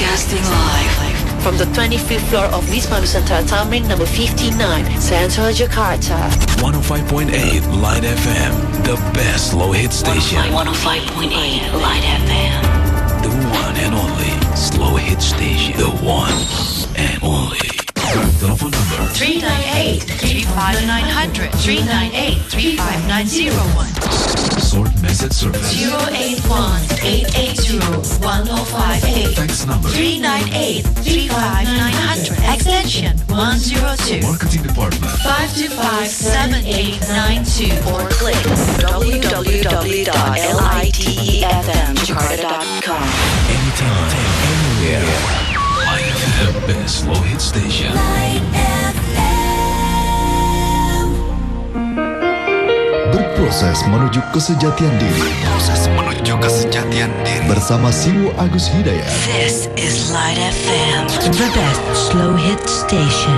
Broadcasting live from the 25th floor of Wisma Nusantara Tamrin number 59, Central Jakarta. 105.8 Light FM, the best slow hit station. 105.8 Light FM. The one and only slow hit station. The one and only. Telephone number 398-35900, 398-35901. Short message service 081-880-1058. Fax number 398-35900, extension 102. Marketing department 525-7892. Or click www.litefmjakarta.com. anytime, anywhere. Light FM, the best slow hit station. Berproses menuju kesejatian diri. Bersama Siwo Agus Hidayat. This is Light FM, the best slow hit station.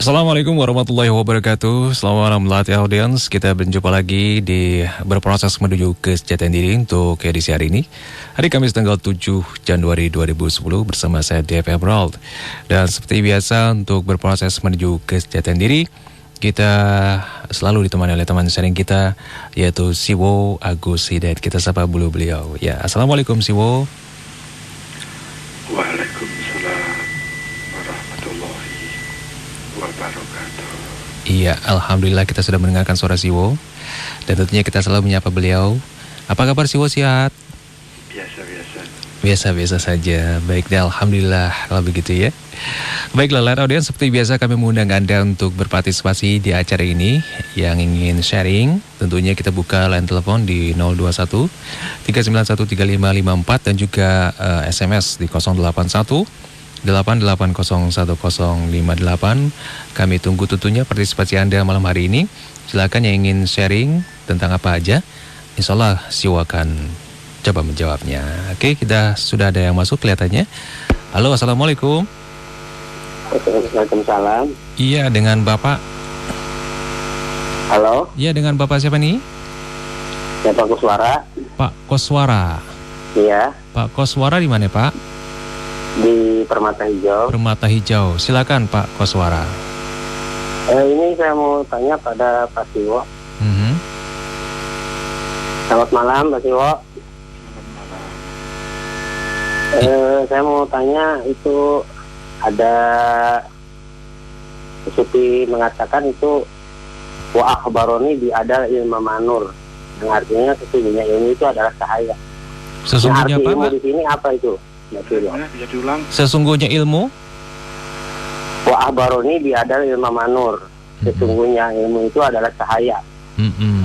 Assalamualaikum warahmatullahi wabarakatuh. Selamat malam Light Audience. Kita berjumpa lagi di berproses menuju kesejahteraan diri untuk edisi hari ini. Hari Kamis tanggal 7 Januari 2010 bersama saya Dev Emerald. Dan seperti biasa untuk berproses menuju kesejahteraan diri, kita selalu ditemani oleh teman sharing kita, yaitu Siwo Agus Hidayat. Kita sapa dulu beliau. Ya, Assalamualaikum Siwo. Waalaikumsalam warahmatullahi wabarakatuh. Iya, Alhamdulillah kita sudah mendengarkan suara Siwo. Dan tentunya kita selalu menyapa beliau. Apa kabar Siwo, sehat? Biasa-biasa saja. Baik deh, Alhamdulillah kalau begitu ya. Baiklah, Light Audience, seperti biasa kami mengundang Anda untuk berpartisipasi di acara ini. Yang ingin sharing, tentunya kita buka line telepon di 021 391 3554 dan juga SMS di 081 88011058. Kami tunggu tentunya partisipasi Anda malam hari ini. Silakan yang ingin sharing tentang apa aja, insya Allah Siwo akan coba menjawabnya. Oke, kita sudah ada yang masuk kelihatannya. Halo, Assalamualaikum. Waalaikumsalam. Iya, dengan Bapak. Halo. Iya, dengan Bapak siapa nih? Ya, Pak Koswara. Pak Koswara. Iya. Pak Koswara di mana, Pak? Di Permata Hijau. Permata Hijau. Silakan Pak Koswara. Ini saya mau tanya pada Pak Siwo. Selamat malam, Pak Siwo. Saya mau tanya, itu ada seperti mengatakan itu wa akhbaroni bi adal ilma manur, yang artinya sesungguhnya ilmu itu adalah cahaya. Sesungguhnya apa, ilmu Pak? di sini apa itu? Bisa diulang. Sesungguhnya ilmu? Wa akhbaroni bi adal ilma manur. Sesungguhnya ilmu itu adalah cahaya.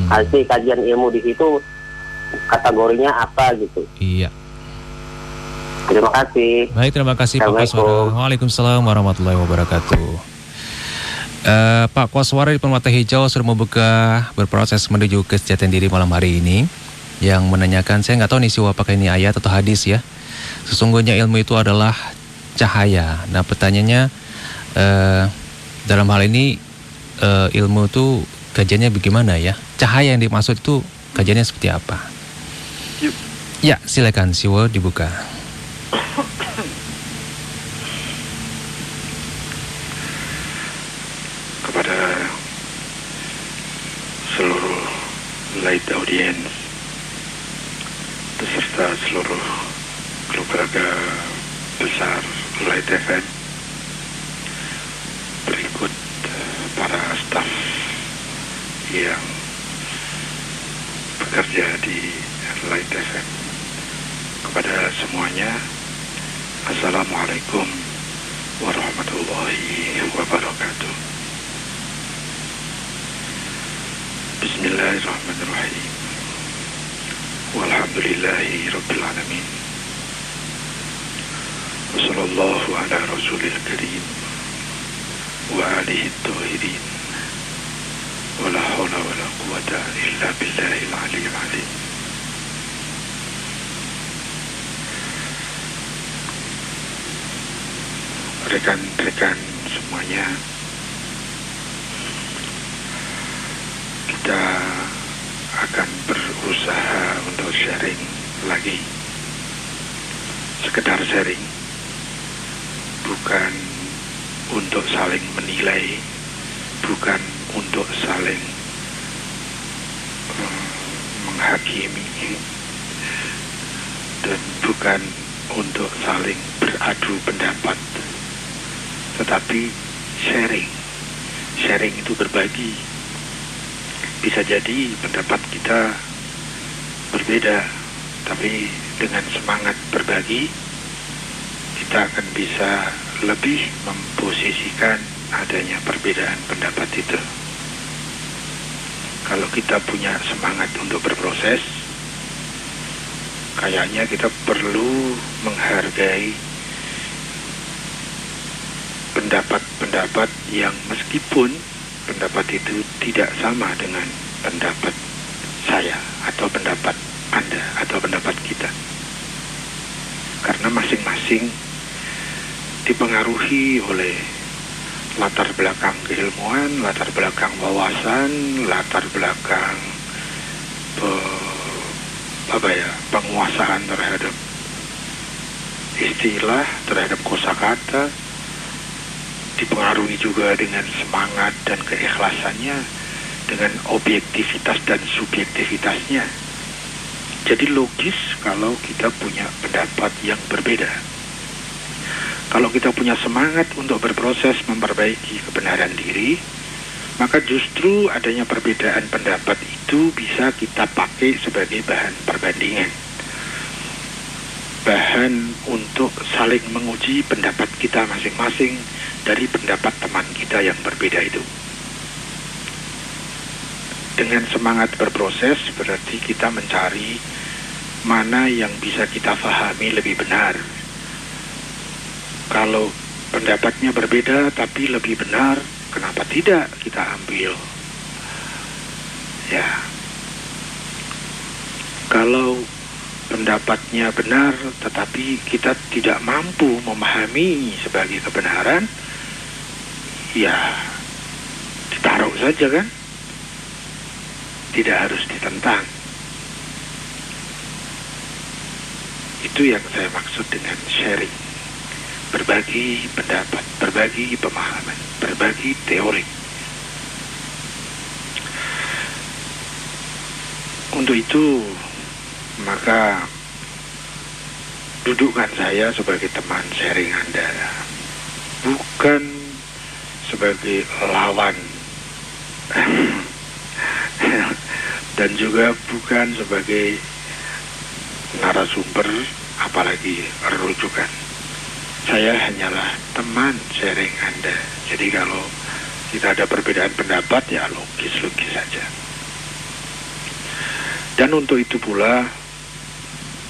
Arti kajian ilmu di situ kategorinya apa gitu? Iya. Terima kasih. Baik, terima kasih Pak Koswara. Waalaikumsalam warahmatullahi wabarakatuh. Pak Koswara di Permata Hijau sudah membuka berproses menuju kesejahteraan diri malam hari ini. Yang menanyakan, saya nggak tahu nih Siwo apakah ini ayat atau hadis ya. Sesungguhnya ilmu itu adalah cahaya. Nah pertanyaannya, dalam hal ini ilmu itu kajiannya bagaimana ya? Cahaya yang dimaksud itu kajiannya seperti apa? Ya, silakan Siwo dibuka. Kepada seluruh Light Audience beserta seluruh keluarga besar Light FM, berikut para staf yang bekerja di Light FM. Kepada semuanya, Assalamualaikum warahmatullahi wabarakatuh. Bismillahirrahmanirrahim. Walhamdulillahi rabbil alamin. Wassallallahu ala rasulil karim wa alihi tahirin. Wala hawla wala quwata illa billahil aliyyil azim. Rekan-rekan semuanya, kita akan berusaha untuk sharing lagi sekedar sharing, bukan untuk saling menilai, bukan untuk saling menghakimi, dan bukan untuk saling beradu pendapat, tetapi sharing. Sharing itu berbagi. Bisa jadi pendapat kita berbeda, tapi dengan semangat berbagi, kita akan bisa lebih memposisikan adanya perbedaan pendapat itu. Kalau kita punya semangat untuk berproses, kayaknya kita perlu menghargai pendapat-pendapat yang meskipun pendapat itu tidak sama dengan pendapat saya atau pendapat Anda atau pendapat kita. Karena masing-masing dipengaruhi oleh latar belakang keilmuan, latar belakang wawasan, latar belakang penguasaan terhadap istilah, terhadap kosakata, dipengaruhi juga dengan semangat dan keikhlasannya, dengan objektivitas dan subjektivitasnya. Jadi logis kalau kita punya pendapat yang berbeda. Kalau kita punya semangat untuk berproses memperbaiki kebenaran diri, maka justru adanya perbedaan pendapat itu bisa kita pakai sebagai bahan perbandingan. Bahan untuk saling menguji pendapat kita masing-masing dari pendapat teman kita yang berbeda itu. Dengan semangat berproses berarti kita mencari mana yang bisa kita pahami lebih benar. Kalau pendapatnya berbeda tapi lebih benar, kenapa tidak kita ambil? Ya. Kalau pendapatnya benar tetapi kita tidak mampu memahami sebagai kebenaran, ya ditaruh saja kan? Tidak harus ditentang. Itu yang saya maksud dengan sharing. Berbagi pendapat, berbagi pemahaman, berbagi teori. Untuk itu, maka dudukkan saya sebagai teman sharing Anda, bukan sebagai lawan, dan juga bukan sebagai narasumber, apalagi rujukan. Saya hanyalah teman sharing Anda. Jadi kalau kita ada perbedaan pendapat, ya logis-logis saja. Dan untuk itu pula,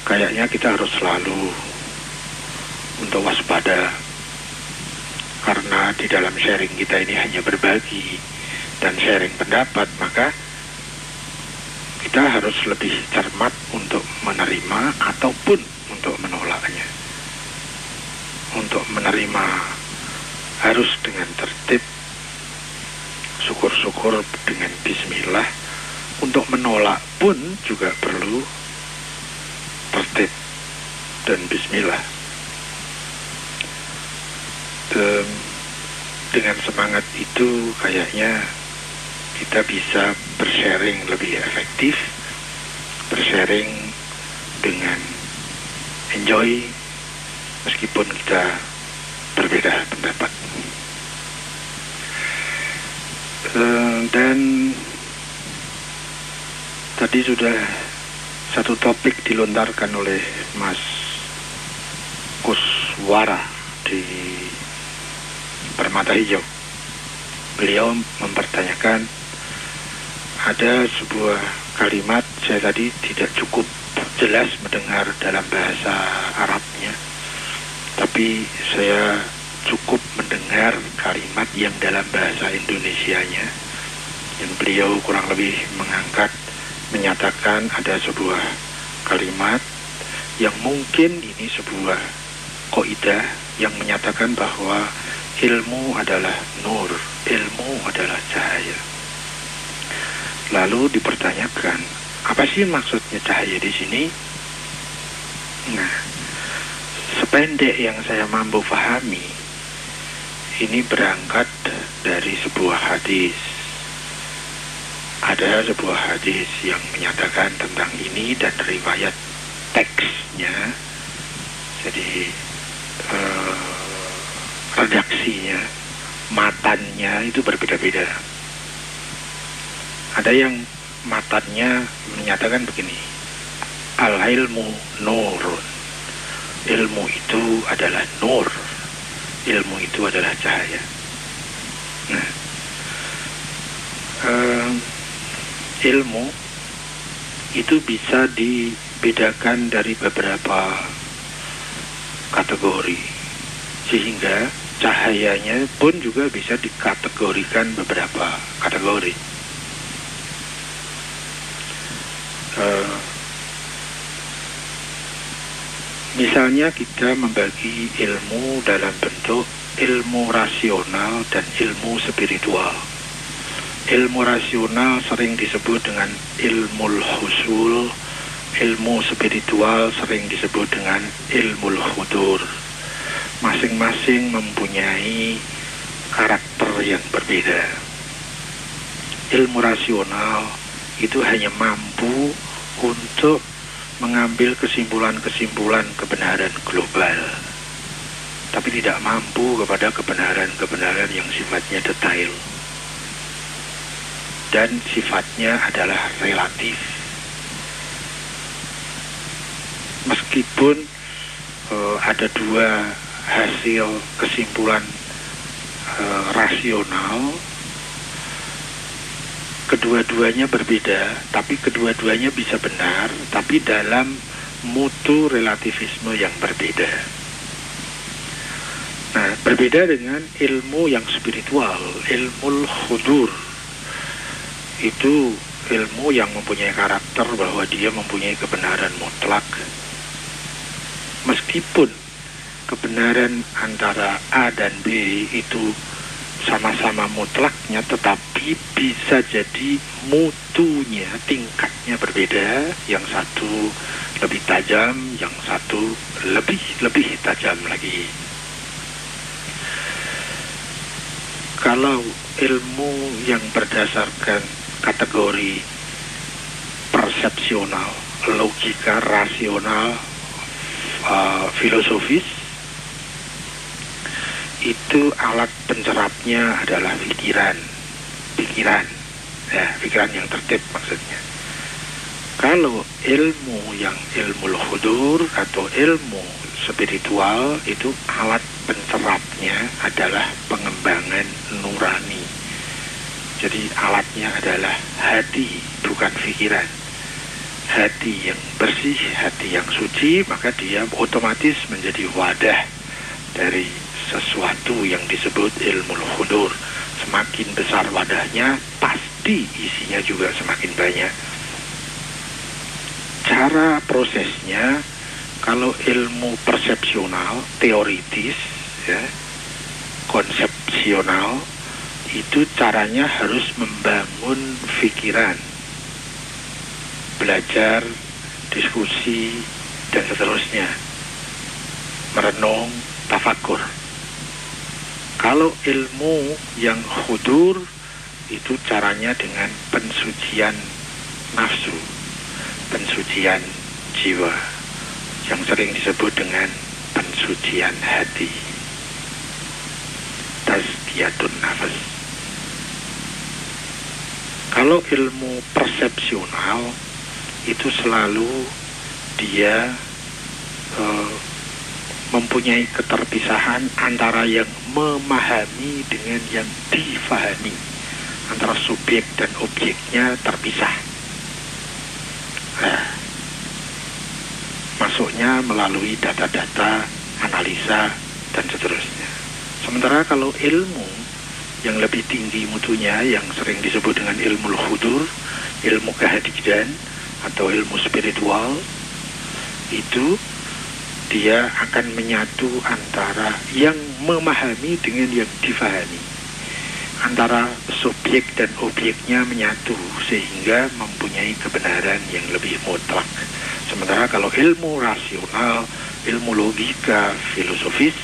kayaknya kita harus selalu untuk waspada. Karena di dalam sharing kita ini hanya berbagi dan sharing pendapat, maka kita harus lebih cermat untuk menerima ataupun untuk menolaknya. Untuk menerima harus dengan tertib, syukur-syukur dengan bismillah. Untuk menolak pun juga perlu tertib dan bismillah. Dengan semangat itu kayaknya kita bisa bersharing lebih efektif, bersharing dengan enjoy meskipun kita berbeda pendapat. Dan tadi sudah satu topik dilontarkan oleh Mas Kuswara di Permata Hijau. Beliau mempertanyakan, ada sebuah kalimat, saya tadi tidak cukup jelas mendengar dalam bahasa Arabnya, tapi saya cukup mendengar kalimat yang dalam bahasa Indonesianya, yang beliau kurang lebih menyatakan ada sebuah kalimat yang mungkin ini sebuah kaidah yang menyatakan bahwa ilmu adalah nur, ilmu adalah cahaya. Lalu dipertanyakan, apa sih maksudnya cahaya di sini? Nah, sependek yang saya mampu pahami, ini berangkat dari sebuah hadis. Ada sebuah hadis yang menyatakan tentang ini dan riwayat teksnya, jadi redaksinya, matannya itu berbeda-beda. Ada yang matannya menyatakan begini, al-ilmu nurun, ilmu itu adalah nur, ilmu itu adalah cahaya. Nah, ilmu itu bisa dibedakan dari beberapa kategori, sehingga cahayanya pun juga bisa dikategorikan beberapa kategori. Misalnya kita membagi ilmu dalam bentuk ilmu rasional dan ilmu spiritual. Ilmu rasional sering disebut dengan ilmul husul, ilmu spiritual sering disebut dengan ilmul hudur. Masing-masing mempunyai karakter yang berbeda. Ilmu rasional itu hanya mampu untuk mengambil kesimpulan-kesimpulan kebenaran global, tapi tidak mampu kepada kebenaran-kebenaran yang sifatnya detail dan sifatnya adalah relatif. Meskipun ada dua hasil kesimpulan rasional, kedua-duanya berbeda, tapi kedua-duanya bisa benar, tapi dalam mutu relativisme yang berbeda. Nah, berbeda dengan ilmu yang spiritual, ilmu hudur. Itu ilmu yang mempunyai karakter bahwa dia mempunyai kebenaran mutlak. Meskipun kebenaran antara A dan B itu sama-sama mutlaknya, tetapi bisa jadi mutunya, tingkatnya berbeda. Yang satu lebih tajam, yang satu lebih tajam lagi. Kalau ilmu yang berdasarkan kategori persepsional, logika, rasional, filosofis, itu alat pencerapnya adalah pikiran yang tertib maksudnya. Kalau ilmu yang ilmu hudur atau ilmu spiritual, itu alat pencerapnya adalah pengembangan nurani. Jadi alatnya adalah hati, bukan pikiran. Hati yang bersih, hati yang suci, maka dia otomatis menjadi wadah dari sesuatu yang disebut ilmu hudur. Semakin besar wadahnya, pasti isinya juga semakin banyak. Cara prosesnya, kalau ilmu persepsional, teoritis, ya, konsepsional, itu caranya harus membangun pikiran, belajar, diskusi, dan seterusnya, merenung, tafakur. Kalau ilmu yang hudur, itu caranya dengan pensucian nafsu, pensucian jiwa, yang sering disebut dengan pensucian hati, tazkiyatun nafas. Kalau ilmu persepsional, itu selalu dia mempunyai keterpisahan antara yang memahami dengan yang difahami, antara subjek dan objeknya terpisah. Nah, masuknya melalui data-data, analisa, dan seterusnya. Sementara kalau ilmu yang lebih tinggi mutunya, yang sering disebut dengan ilmu hudur, ilmu kehadiran atau ilmu spiritual, itu dia akan menyatu antara yang memahami dengan yang difahami, antara subjek dan objeknya menyatu sehingga mempunyai kebenaran yang lebih mutlak. Sementara kalau ilmu rasional ilmu logika, filosofis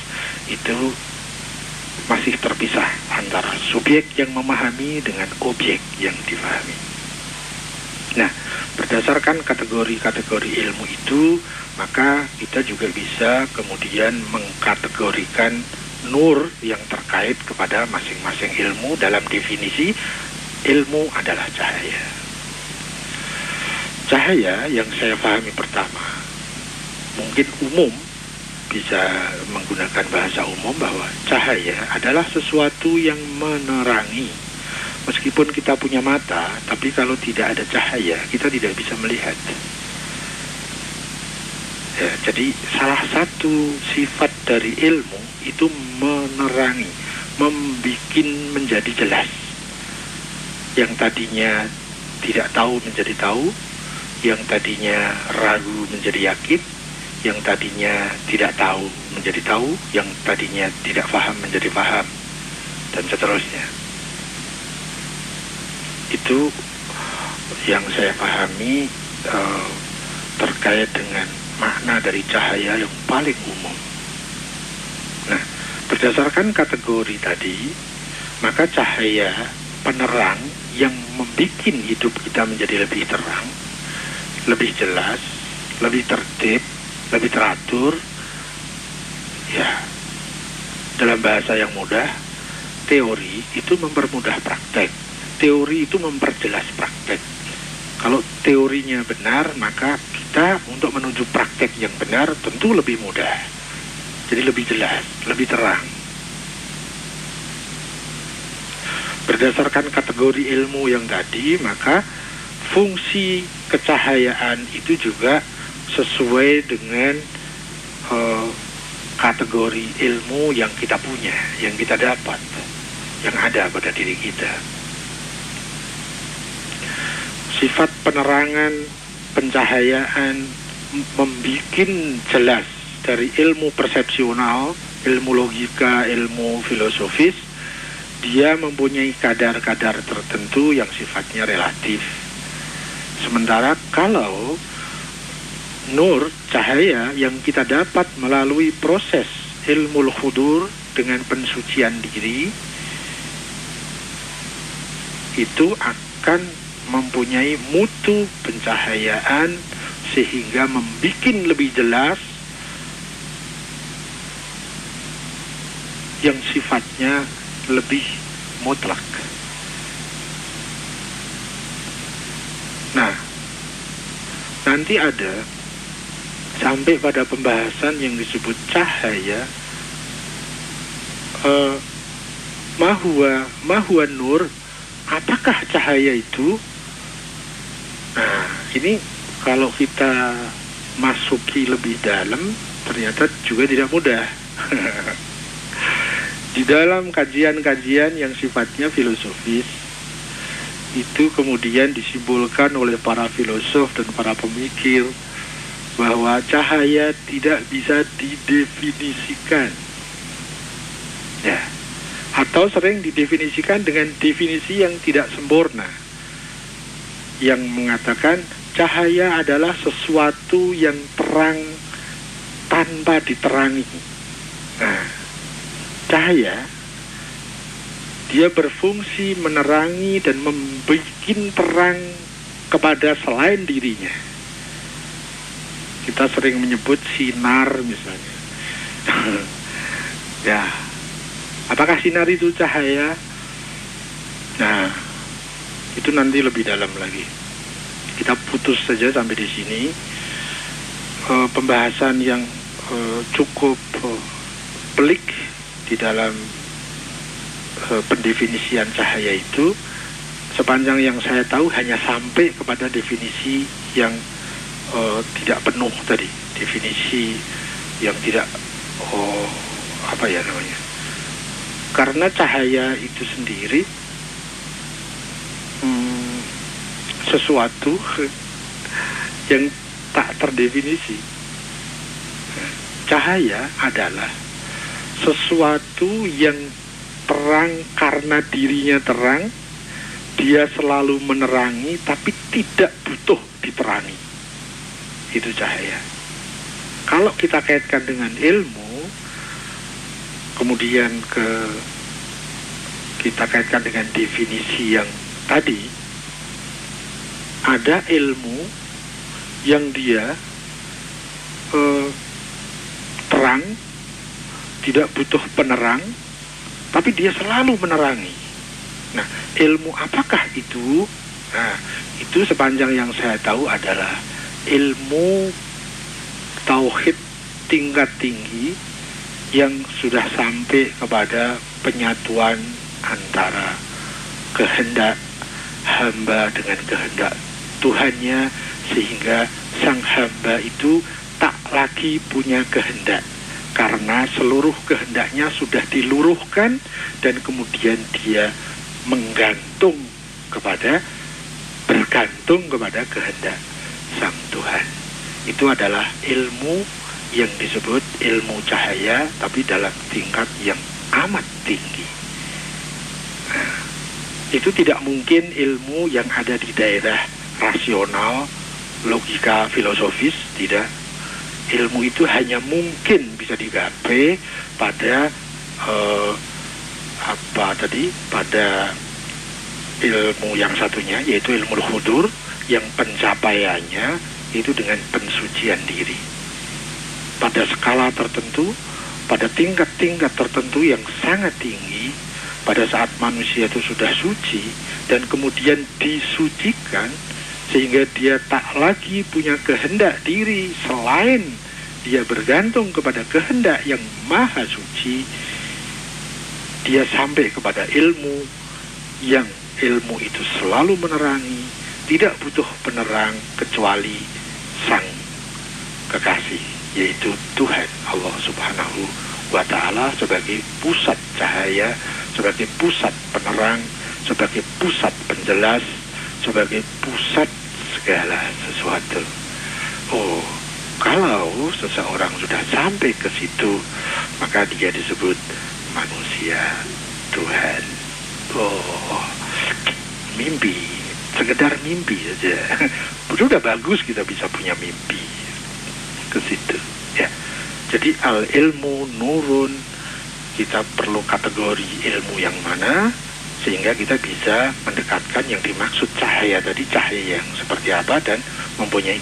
itu masih terpisah antara subjek yang memahami dengan objek yang dipahami. Nah, berdasarkan kategori-kategori ilmu itu, maka kita juga bisa kemudian mengkategorikan nur yang terkait kepada masing-masing ilmu dalam definisi ilmu adalah cahaya. Cahaya yang saya pahami pertama, mungkin umum, bisa menggunakan bahasa umum bahwa cahaya adalah sesuatu yang menerangi. Meskipun kita punya mata, tapi kalau tidak ada cahaya, kita tidak bisa melihat. Ya, jadi salah satu sifat dari ilmu itu menerangi, membikin menjadi jelas. Yang tadinya tidak tahu menjadi tahu, yang tadinya ragu menjadi yakin, yang tadinya tidak tahu menjadi tahu, yang tadinya tidak paham menjadi paham, dan seterusnya. Itu yang saya pahami terkait dengan makna dari cahaya yang paling umum. Nah, berdasarkan kategori tadi, maka cahaya penerang yang membuat hidup kita menjadi lebih terang, lebih jelas, lebih tertib, lebih teratur. Ya, dalam bahasa yang mudah, teori itu mempermudah praktek. Teori itu memperjelas praktek. Kalau teorinya benar, maka kita untuk menuju praktek yang benar tentu lebih mudah. Jadi lebih jelas, lebih terang. Berdasarkan kategori ilmu yang tadi, maka fungsi kecahayaan itu juga sesuai dengan kategori ilmu yang kita punya, yang kita dapat, yang ada pada diri kita. Sifat penerangan, pencahayaan membikin jelas dari ilmu persepsional, ilmu logika, ilmu filosofis, dia mempunyai kadar-kadar tertentu yang sifatnya relatif. Sementara kalau nur, cahaya yang kita dapat melalui proses ilmu khudur dengan pensucian diri, itu akan mempunyai mutu pencahayaan sehingga membuat lebih jelas yang sifatnya lebih mutlak. Nah, nanti ada sampai pada pembahasan yang disebut cahaya, mahuwa nur, apakah cahaya itu? Nah, ini kalau kita masuki lebih dalam, ternyata juga tidak mudah. Di dalam kajian-kajian yang sifatnya filosofis, itu kemudian disimbolkan oleh para filosof dan para pemikir bahwa cahaya tidak bisa didefinisikan. Ya, atau sering didefinisikan dengan definisi yang tidak sempurna, yang mengatakan cahaya adalah sesuatu yang terang tanpa diterangi. Nah, cahaya dia berfungsi menerangi dan membuat terang kepada selain dirinya. Kita sering menyebut sinar misalnya. Ya, apakah sinar itu cahaya? Nah, itu nanti lebih dalam lagi. Kita putus saja sampai di sini. Pembahasan yang cukup pelik di dalam pendefinisian cahaya itu, sepanjang yang saya tahu hanya sampai kepada definisi yang tidak penuh tadi, definisi yang tidak apa ya namanya? Karena cahaya itu sendiri sesuatu yang tak terdefinisi. Cahaya adalah sesuatu yang terang karena dirinya terang, dia selalu menerangi tapi tidak butuh diterangi. Itu cahaya. Kalau kalau kita kaitkan dengan ilmu, kemudian kita kaitkan dengan definisi yang tadi, ada ilmu yang dia terang, tidak butuh penerang, tapi dia selalu menerangi. Nah, ilmu apakah itu? Nah, itu sepanjang yang saya tahu adalah ilmu tauhid tingkat tinggi yang sudah sampai kepada penyatuan antara kehendak hamba dengan kehendak Tuhannya, sehingga sang hamba itu tak lagi punya kehendak karena seluruh kehendaknya sudah diluruhkan dan kemudian dia bergantung kepada kehendak sang Tuhan. Itu adalah ilmu yang disebut ilmu cahaya, tapi dalam tingkat yang amat tinggi. Nah, itu tidak mungkin ilmu yang ada di daerah rasional, logika filosofis, tidak. Ilmu itu hanya mungkin bisa digapai pada pada ilmu yang satunya, yaitu ilmu hudur, yang pencapaiannya itu dengan pensucian diri. Pada skala tertentu, pada tingkat-tingkat tertentu yang sangat tinggi, pada saat manusia itu sudah suci dan kemudian disucikan, sehingga dia tak lagi punya kehendak diri selain dia bergantung kepada kehendak yang maha suci, dia sampai kepada ilmu yang ilmu itu selalu menerangi, tidak butuh penerang kecuali sang kekasih, yaitu Tuhan Allah Subhanahu wa Ta'ala, sebagai pusat cahaya, sebagai pusat penerang, sebagai pusat penjelas, sebagai pusat segala sesuatu. Oh, kalau seseorang sudah sampai ke situ, maka dia disebut manusia Tuhan. Oh, mimpi, sekedar mimpi saja. Sudah bagus kita bisa punya mimpi ke situ. Ya, jadi al ilmu nurun, kita perlu kategori ilmu yang mana sehingga kita bisa mendekatkan yang dimaksud cahaya tadi, cahaya yang seperti apa dan mempunyai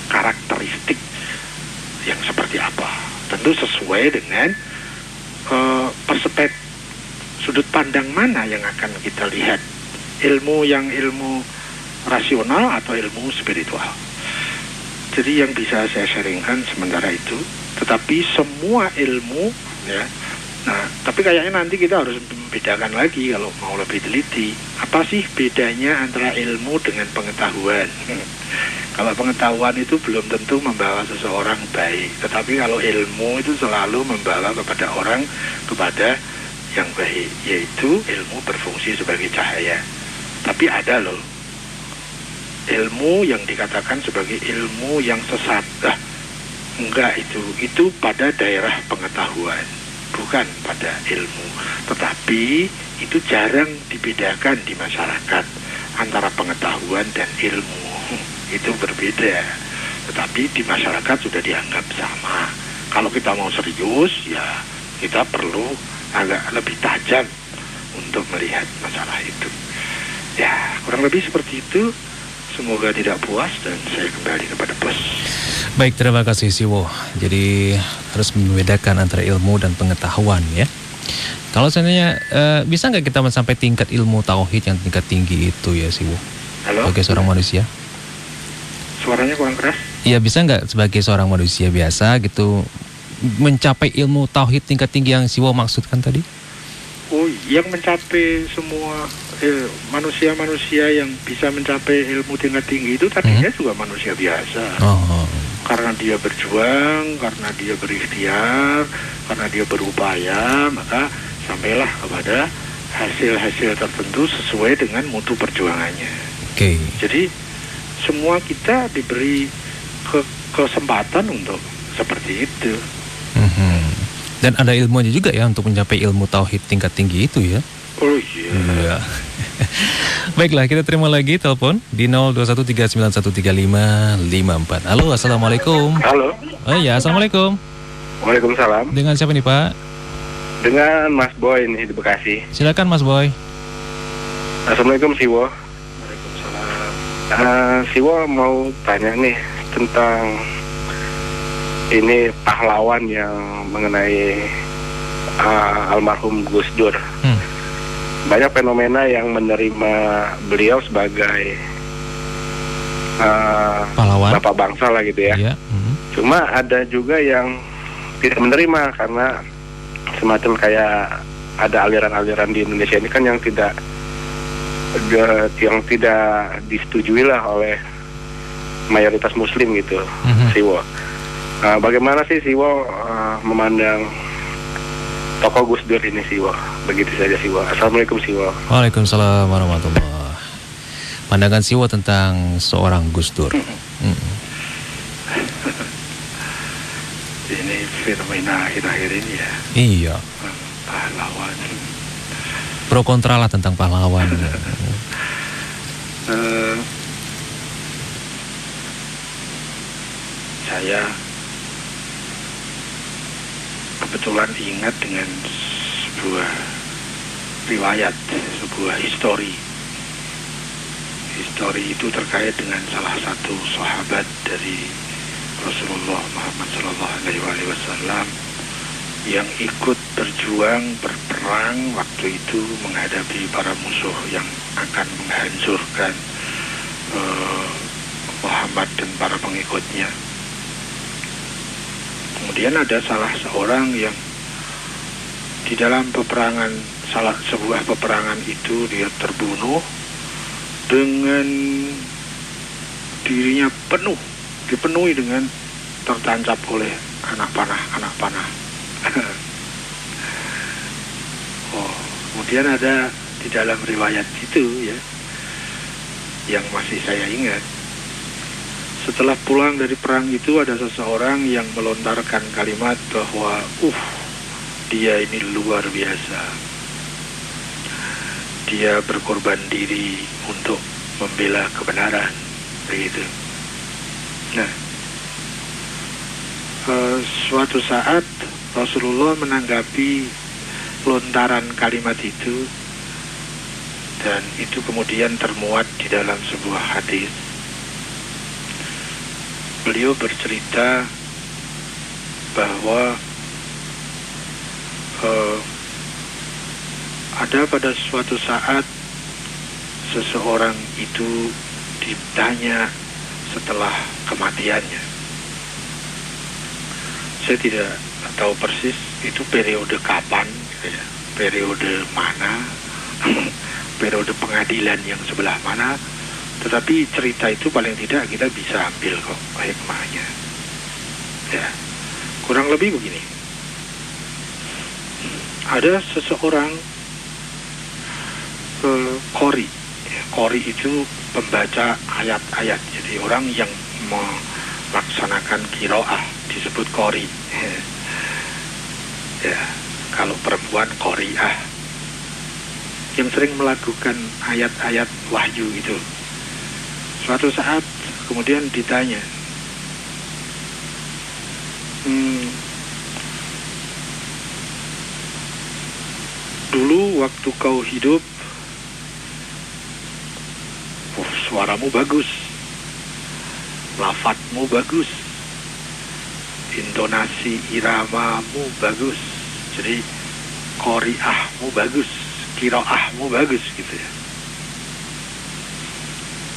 karakteristik yang seperti apa. Tentu sesuai dengan sudut pandang mana yang akan kita lihat, ilmu yang ilmu rasional atau ilmu spiritual. Jadi yang bisa saya sharingkan sementara itu, tetapi semua ilmu ya. Nah, tapi kayaknya nanti kita harus membedakan lagi kalau mau lebih teliti. Apa sih bedanya antara ilmu dengan pengetahuan? Kalau pengetahuan itu belum tentu membawa seseorang baik, tetapi kalau ilmu itu selalu membawa kepada orang kepada yang baik, yaitu ilmu berfungsi sebagai cahaya. Tapi ada loh ilmu yang dikatakan sebagai ilmu yang sesat. Enggak, itu pada daerah pengetahuan, bukan pada ilmu. Tetapi itu jarang dibedakan di masyarakat antara pengetahuan dan ilmu. Itu berbeda, tetapi di masyarakat sudah dianggap sama. Kalau kita mau serius, ya kita perlu agak lebih tajam untuk melihat masalah itu. Ya, kurang lebih seperti itu. Semoga tidak puas dan saya kembali kepada bos. Baik, terima kasih Siwo. Jadi harus membedakan antara ilmu dan pengetahuan ya. Kalau seandainya bisa nggak kita sampai tingkat ilmu tauhid yang tingkat tinggi itu ya Siwo? Halo? Sebagai seorang manusia. Suaranya kurang keras. Iya, bisa nggak sebagai seorang manusia biasa gitu mencapai ilmu tauhid tingkat tinggi yang Siwo maksudkan tadi? Oh, yang mencapai semua manusia-manusia yang bisa mencapai ilmu tingkat tinggi itu tadinya juga manusia biasa. Karena dia berjuang, karena dia berikhtiar, karena dia berupaya, maka sampailah kepada hasil-hasil tertentu sesuai dengan mutu perjuangannya. Oke. Jadi semua kita diberi kesempatan untuk seperti itu. Dan ada ilmunya juga ya untuk mencapai ilmu tauhid tingkat tinggi itu ya? Oh iya. Iya. Baiklah, kita terima lagi telepon di 0213913554. Halo, assalamualaikum. Halo. Oh iya, assalamualaikum. Waalaikumsalam. Dengan siapa nih Pak? Dengan Mas Boy nih di Bekasi. Silakan Mas Boy. Assalamualaikum Siwo. Waalaikumsalam. Siwo mau tanya nih tentang ini pahlawan yang mengenai almarhum Gus Dur. Banyak fenomena yang menerima beliau sebagai pahlawan, bapak bangsa lah gitu ya. Iya. Cuma ada juga yang tidak menerima karena semacam kayak ada aliran-aliran di Indonesia ini kan yang tidak disetujui lah oleh mayoritas Muslim gitu. Siwo. Bagaimana sih Siwo memandang tokoh Gus Dur ini Siwo? Begitu saja Siwo. Assalamualaikum Siwo. Waalaikumsalam warahmatullahi. Pandangan Siwo tentang seorang Gus Dur. Ini fenomena akhir-akhir ini ya. Iya. Pahlawan. Pro kontra lah tentang pahlawan. Saya kebetulan ingat dengan sebuah riwayat, sebuah histori. Histori itu terkait dengan salah satu sahabat dari Rasulullah Muhammad SAW yang ikut berjuang, berperang waktu itu menghadapi para musuh yang akan menghancurkan Muhammad dan para pengikutnya. Kemudian ada salah seorang yang di dalam peperangan, sebuah peperangan itu dia terbunuh dengan dirinya dipenuhi dengan tertancap oleh anak panah. Kemudian ada di dalam riwayat itu ya, yang masih saya ingat. Setelah pulang dari perang itu ada seseorang yang melontarkan kalimat bahwa dia ini luar biasa. Dia berkorban diri untuk membela kebenaran, begitu. Nah, suatu saat Rasulullah menanggapi lontaran kalimat itu, dan itu kemudian termuat di dalam sebuah hadis. Beliau bercerita bahwa ada pada suatu saat seseorang itu ditanya setelah kematiannya. Saya tidak tahu persis itu periode kapan, ya, periode mana, periode pengadilan yang sebelah mana. Tetapi cerita itu paling tidak kita bisa ambil kok hikmahnya. Ya, kurang lebih begini. Ada seseorang qori. Ya, qori itu pembaca ayat-ayat. Jadi orang yang melaksanakan qiraah disebut qori. Ya, kalau perempuan qoriah. Yang sering melakukan ayat-ayat wahyu itu. Suatu saat kemudian ditanya, dulu waktu kau hidup, suaramu bagus, lafadzmu bagus, intonasi iramamu bagus, jadi qoriahmu bagus, qiraahmu bagus gitu ya.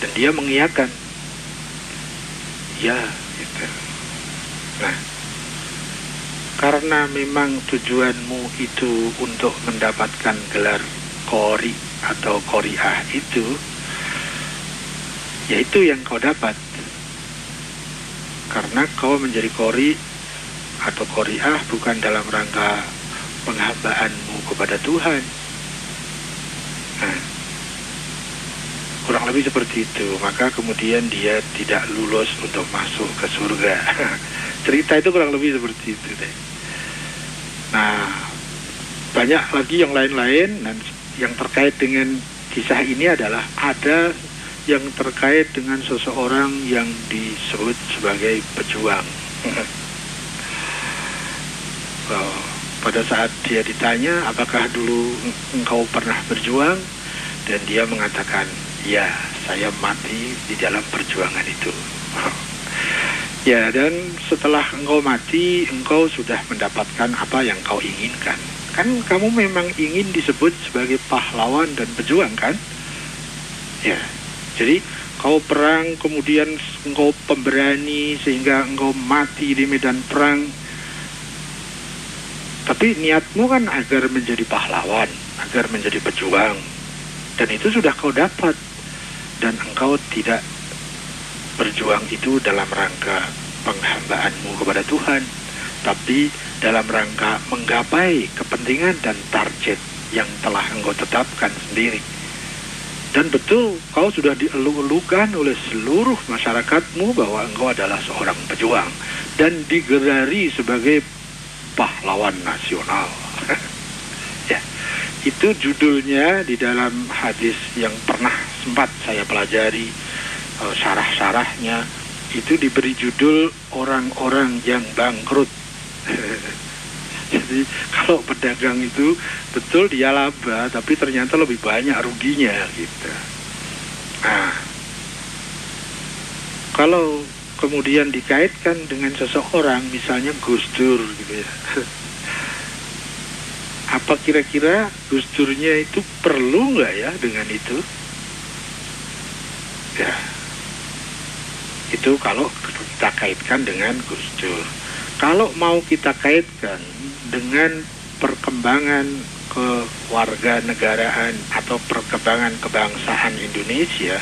Dan dia mengiyakan, ya gitu. Nah, karena memang tujuanmu itu untuk mendapatkan gelar qori atau qoriah itu, ya itu yang kau dapat. Karena kau menjadi qori atau qoriah bukan dalam rangka penghambaanmu kepada Tuhan. Nah, kurang lebih seperti itu. Maka kemudian dia tidak lulus untuk masuk ke surga. Cerita itu kurang lebih seperti itu deh. Nah, banyak lagi yang lain-lain, dan yang terkait dengan kisah ini adalah ada yang terkait dengan seseorang yang disebut sebagai pejuang. Pada saat dia ditanya, apakah dulu engkau pernah berjuang? Dan dia mengatakan, ya, saya mati di dalam perjuangan itu. Ya, dan setelah engkau mati, engkau sudah mendapatkan apa yang kau inginkan. Kan kamu memang ingin disebut sebagai pahlawan dan pejuang, kan? Ya, jadi kau perang, kemudian engkau pemberani sehingga engkau mati di medan perang. Tapi niatmu kan agar menjadi pahlawan, agar menjadi pejuang. Dan itu sudah kau dapat. Dan engkau tidak berjuang itu dalam rangka penghambaanmu kepada Tuhan, tapi dalam rangka menggapai kepentingan dan target yang telah engkau tetapkan sendiri. Dan betul, kau sudah dielu-elukan oleh seluruh masyarakatmu bahwa engkau adalah seorang pejuang dan digelari sebagai pahlawan nasional. Ya, itu judulnya di dalam hadis yang pernah sempat saya pelajari, syarah-syarahnya itu diberi judul orang-orang yang bangkrut. Jadi kalau pedagang itu betul dia laba, tapi ternyata lebih banyak ruginya gitu. Nah, kalau kemudian dikaitkan dengan seseorang, misalnya Gus Dur gitu ya. Apa kira-kira Gus Durnya itu perlu nggak ya dengan itu? Ya, itu kalau kita kaitkan dengan Gus Dur. Kalau mau kita kaitkan dengan perkembangan kewarganegaraan atau perkembangan kebangsaan Indonesia,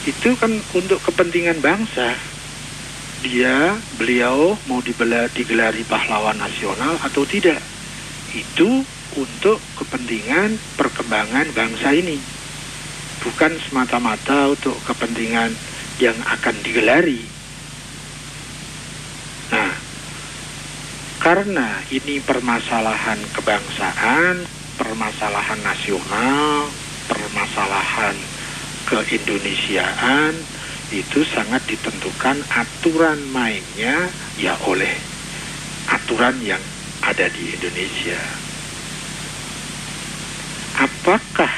itu kan untuk kepentingan bangsa. Beliau mau digelari pahlawan nasional atau tidak, itu untuk kepentingan perkembangan bangsa ini, bukan semata-mata untuk kepentingan yang akan digelari. Nah, karena ini permasalahan kebangsaan, permasalahan nasional, permasalahan keindonesiaan, itu sangat ditentukan aturan mainnya ya oleh aturan yang ada di Indonesia. Apakah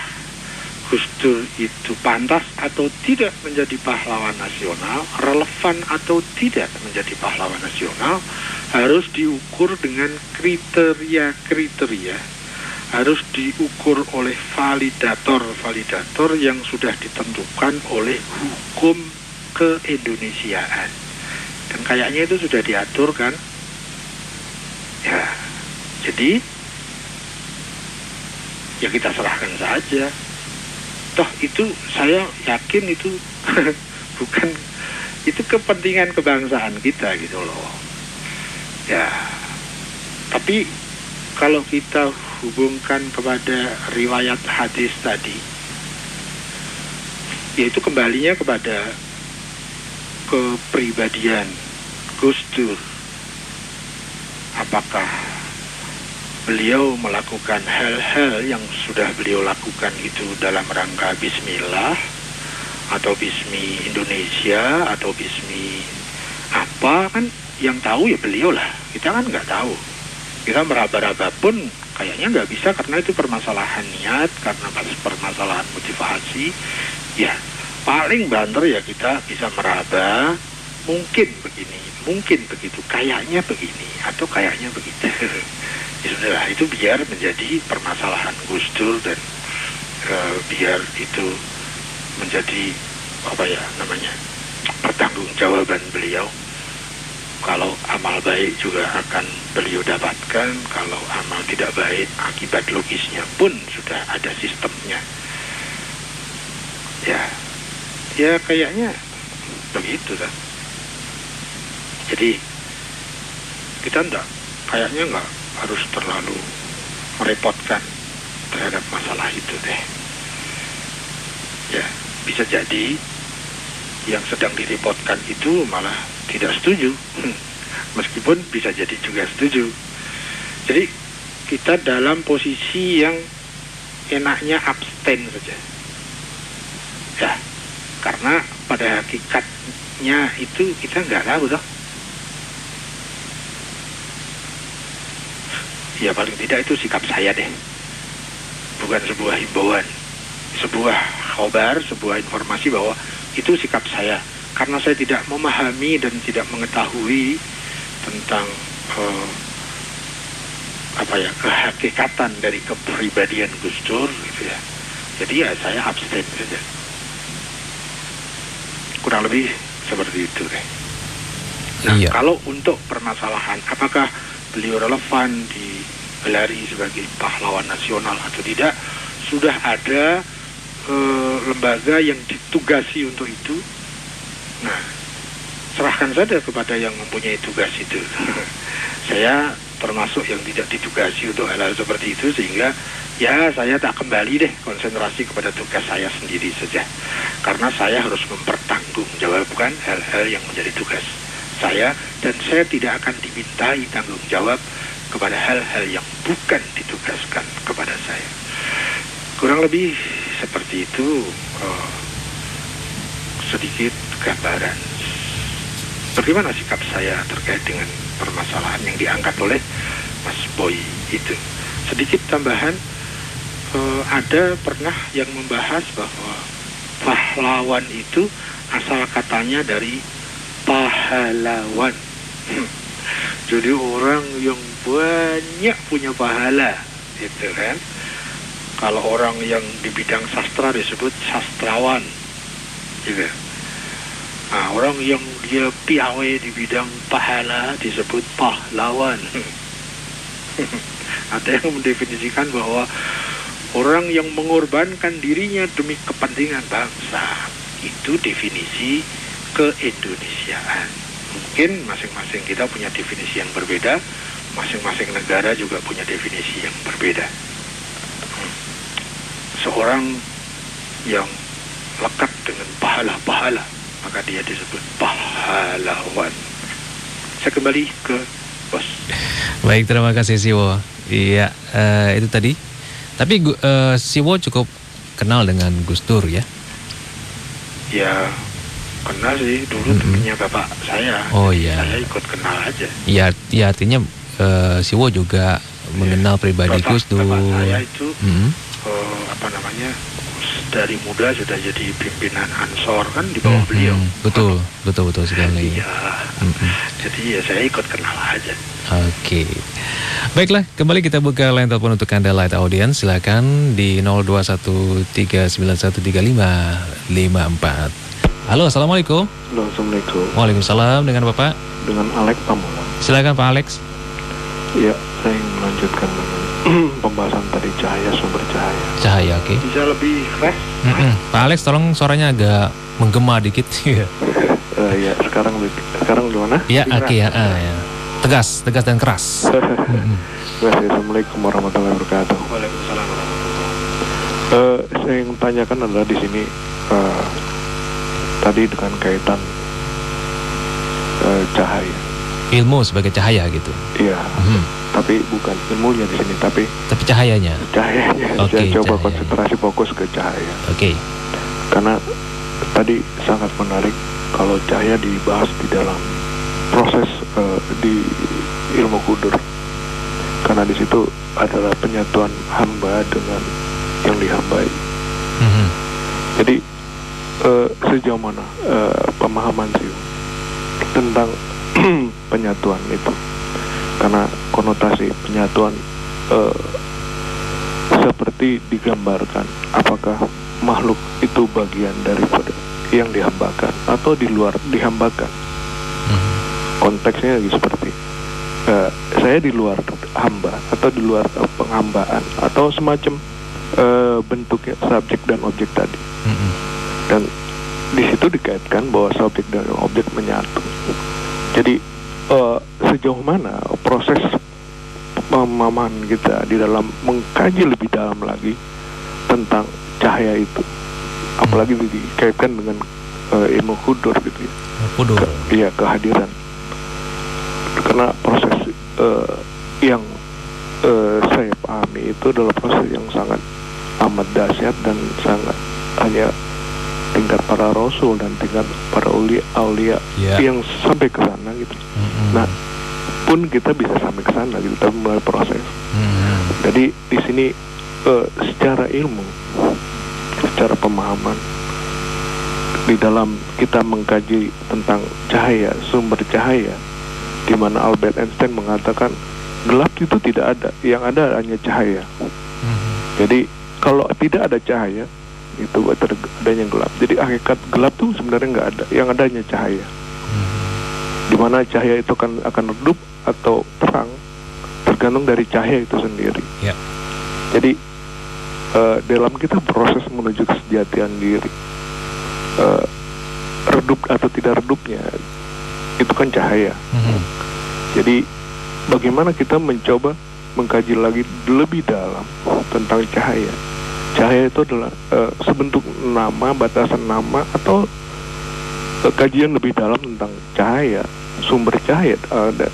Gus Dur itu pantas atau tidak menjadi pahlawan nasional, relevan atau tidak menjadi pahlawan nasional, harus diukur dengan kriteria-kriteria, harus diukur oleh validator-validator yang sudah ditentukan oleh hukum keindonesiaan. Dan kayaknya itu sudah diatur kan? Ya, jadi ya kita serahkan saja. Toh itu saya yakin itu bukan, itu kepentingan kebangsaan kita gitu loh. Ya, tapi kalau kita hubungkan kepada riwayat hadis tadi, yaitu kembalinya kepada kepribadian Gus Dur. Apakah beliau melakukan hal-hal yang sudah beliau lakukan itu dalam rangka bismillah, atau bismi Indonesia, atau bismi apa, kan yang tahu ya beliau lah, kita kan nggak tahu. Kita meraba-raba pun kayaknya nggak bisa, karena itu permasalahan niat, karena permasalahan motivasi. Ya paling banter ya kita bisa meraba, mungkin begini, mungkin begitu, kayaknya begini, atau kayaknya begitu. Ya sudahlah, itu biar menjadi permasalahan Gus Dur, dan biar itu menjadi apa ya namanya, pertanggungjawaban beliau. Kalau amal baik juga akan beliau dapatkan, kalau amal tidak baik, akibat logisnya pun sudah ada sistemnya. Ya kayaknya begitu kan. Jadi kita kayaknya nggak harus terlalu merepotkan terhadap masalah itu deh. Ya, bisa jadi yang sedang direpotkan itu malah tidak setuju, meskipun bisa jadi juga setuju. Jadi kita dalam posisi yang enaknya abstain saja. Ya, karena pada hakikatnya itu kita nggak tahu toh. Ya paling tidak itu sikap saya deh. Bukan sebuah himbauan, sebuah khabar, sebuah informasi bahwa itu sikap saya. Karena saya tidak memahami dan tidak mengetahui tentang kehakikatan dari kepribadian Gus Dur gitu ya. Jadi ya saya abstain saja. Kurang lebih seperti itu deh. Nah, kalau untuk permasalahan apakah beliau relevan digelari sebagai pahlawan nasional atau tidak, sudah ada lembaga yang ditugasi untuk itu. Nah, serahkan saja kepada yang mempunyai tugas itu. Saya termasuk yang tidak ditugasi untuk hal-hal seperti itu, sehingga ya saya tak kembali deh konsentrasi kepada tugas saya sendiri saja, karena saya harus mempertanggungjawabkan hal-hal yang menjadi tugas saya, dan saya tidak akan dimintai tanggung jawab kepada hal-hal yang bukan ditugaskan kepada saya. Kurang lebih seperti itu sedikit gambaran bagaimana sikap saya terkait dengan permasalahan yang diangkat oleh Mas Boy itu. Sedikit tambahan, ada pernah yang membahas bahwa pahlawan itu asal katanya dari pahlawan. Jadi orang yang banyak punya pahala, gitu kan. Kalau orang yang di bidang sastra disebut sastrawan, gitu. Nah, orang yang dia piawai di bidang pahala disebut pahlawan. Ada yang mendefinisikan bahwa orang yang mengorbankan dirinya demi kepentingan bangsa, itu definisi keindonesiaan. Mungkin masing-masing kita punya definisi yang berbeda, masing-masing negara juga punya definisi yang berbeda. Seorang yang lekat dengan pahala-pahala, maka dia disebut pahlawan. Saya kembali ke bos. Baik, terima kasih Siwo. Iya, itu tadi. Tapi Siwo cukup kenal dengan Gus Dur ya? Ya, kenal sih. Dulu temennya bapak saya. Oh iya. Saya ikut kenal aja. Ya artinya Siwo juga mengenal pribadi Gus Dur. Bapak saya itu dari muda sudah jadi pimpinan Ansor kan di bawah beliau. Betul sekali. Iya. Jadi ya saya ikut kenal aja. Oke. Baiklah, kembali kita buka line telepon untuk Anda light audience. Silakan di 0213913554. Halo, assalamualaikum. Halo, assalamualaikum. Waalaikumsalam. Dengan Bapak? Dengan Alex Pamulang. Silakan Pak Alex. Iya, saya ingin melanjutkan dengan pembahasan tadi sumber cahaya. Cahaya, oke. Bisa lebih keras? Pak Alex, tolong suaranya agak menggema dikit. Ya, sekarang gimana? Ya, oke ya. Tegas dan keras. Assalamualaikum warahmatullahi wabarakatuh. Waalaikumsalam warahmatullahi wabarakatuh. Saya ingin tanyakan adalah di sini tadi dengan kaitan cahaya. Ilmu sebagai cahaya gitu. Iya. Tapi bukan ilmunya di sini, tapi cahayanya. Cahayanya. Okay, saya coba konsentrasi fokus ke cahaya. Oke. Karena tadi sangat menarik kalau cahaya dibahas di dalam proses di ilmu kudur. Karena di situ adalah penyatuan hamba dengan yang dihambai. Jadi sejauh mana pemahaman sih tentang penyatuan itu? Karena konotasi penyatuan seperti digambarkan, apakah makhluk itu bagian daripada yang dihambakan atau di luar dihambakan? Konteksnya seperti saya di luar hamba atau di luar penghambaan atau semacam bentuknya subjek dan objek tadi. Dan di situ dikaitkan bahwa subjek dan objek menyatu. Jadi sejauh mana proses pemahaman kita di dalam mengkaji lebih dalam lagi tentang cahaya itu, apalagi dikaitkan dengan ilmu kudur gitu ya. Kudur. Iya, kehadiran. Karena proses yang saya pahami itu adalah proses yang sangat amat dahsyat dan sangat hanya tingkat para rasul dan tingkat para aulia yang sampai ke sana gitu. Nah, pun kita bisa sampai ke sana gitu, tapi mulai proses. Jadi di sini secara ilmu, secara pemahaman, di dalam kita mengkaji tentang cahaya, sumber cahaya, di mana Albert Einstein mengatakan gelap itu tidak ada, yang ada hanya cahaya. Jadi kalau tidak ada cahaya, itu adanya gelap. Jadi hakikat gelap tuh sebenarnya nggak ada, yang ada hanya cahaya. Di mana cahaya itu akan redup atau terang tergantung dari cahaya itu sendiri. Jadi dalam kita proses menuju kesejatian diri, redup atau tidak redupnya itu kan cahaya. Jadi bagaimana kita mencoba mengkaji lagi lebih dalam tentang cahaya. Cahaya itu adalah sebentuk nama, batasan nama, atau kajian lebih dalam tentang cahaya, sumber cahaya.